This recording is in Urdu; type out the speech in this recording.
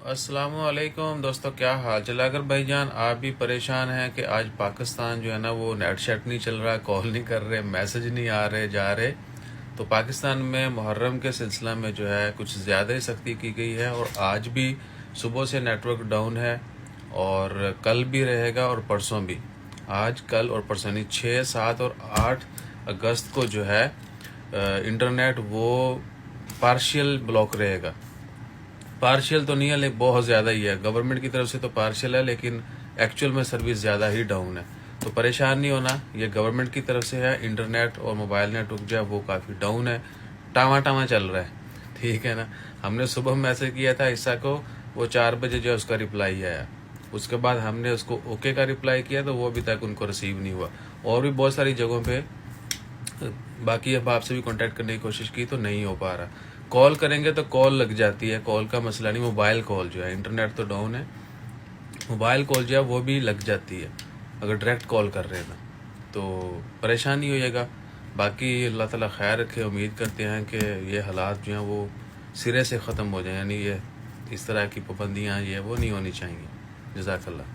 السلام علیکم دوستو، کیا حال چل؟ اگر بھائی جان آپ بھی پریشان ہیں کہ آج پاکستان جو ہے نا وہ نیٹ شیٹ نہیں چل رہا، کال نہیں کر رہے، میسج نہیں آ رہے جا رہے، تو پاکستان میں محرم کے سلسلہ میں جو ہے کچھ زیادہ ہی سختی کی گئی ہے، اور آج بھی صبح سے نیٹ ورک ڈاؤن ہے، اور کل بھی رہے گا اور پرسوں بھی، آج کل اور پرسوں، یعنی 6، 7 اور 8 اگست کو جو ہے انٹرنیٹ وہ پارشل بلاک رہے گا۔ پارشل تو نہیں ہے لیکن بہت زیادہ ہی ہے، گورنمنٹ کی طرف سے تو پارشل ہے لیکن ایکچول میں سروس زیادہ ہی ڈاؤن ہے، تو پریشان نہیں ہونا، یہ گورنمنٹ کی طرف سے ہے۔ انٹرنیٹ اور موبائل نیٹ ورک جو ہے وہ کافی ڈاؤن ہے، ٹاواں چل رہا ہے، ٹھیک ہے نا۔ ہم نے صبح میسج کیا تھا عیسیٰ کو، وہ 4 بجے جو ہے اس کا رپلائی آیا، اس کے بعد ہم نے اس کو اوکے کا رپلائی کیا تو وہ ابھی تک ان کو ریسیو نہیں ہوا، اور بھی بہت ساری جگہوں پہ باقی اب آپ سے بھی کانٹیکٹ کرنے کی کوشش کی تو نہیں ہو پا رہا۔ کال کریں گے تو کال لگ جاتی ہے، کال کا مسئلہ نہیں، موبائل کال جو ہے، انٹرنیٹ تو ڈاؤن ہے، موبائل کال جو ہے وہ بھی لگ جاتی ہے اگر ڈائریکٹ کال کر رہے ہیں تو پریشان نہیں ہوئے گا۔ باقی اللہ تعالیٰ خیر رکھے، امید کرتے ہیں کہ یہ حالات جو ہیں وہ سرے سے ختم ہو جائیں، یعنی یہ اس طرح کی پابندیاں یہ وہ نہیں ہونی چاہیے۔ جزاک اللہ۔